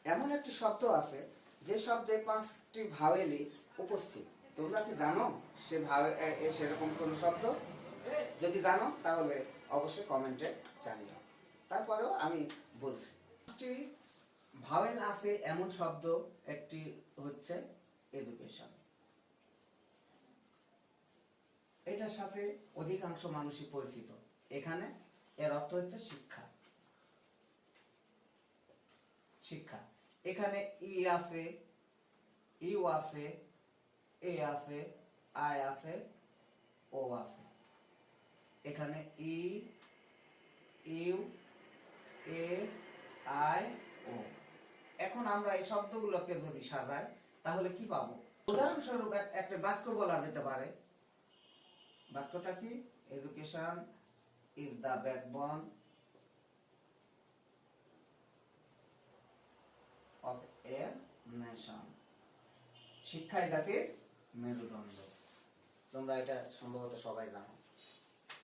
এমন একটি শব্দ আছে যে শব্দে 5টি ভাওয়েলই উপস্থিত। তোমরা কি জানো সে সেরকম কোনো শব্দ? যদি জানো তাহলে অবশ্যই কমেন্টে জানিও। তারপরেও আমি বলছি, 5টি ভাওয়েল আছে এমন শব্দ একটি হচ্ছে এডুকেশন। এটার সাথে অধিকাংশ মানুষই পরিচিত। এখানে এর অর্থ হচ্ছে শিক্ষা। শিক্ষা। এখানে ই আছে, ইউ আছে, এ আছে, আই আছে, ও আছে। এখানে ই, ইউ, এ, আই, ও। এখন আমরা এই শব্দগুলোকে যদি সাজাই তাহলে কি পাবো? উদাহরণস্বরূপ একটা বাক্য বলা যেতে পারে। বাক্যটা কি? Education is the backbone of a nation. শিক্ষাই জাতির মেরুদণ্ড। তোমরা এটা সম্ভবত সবাই জানো।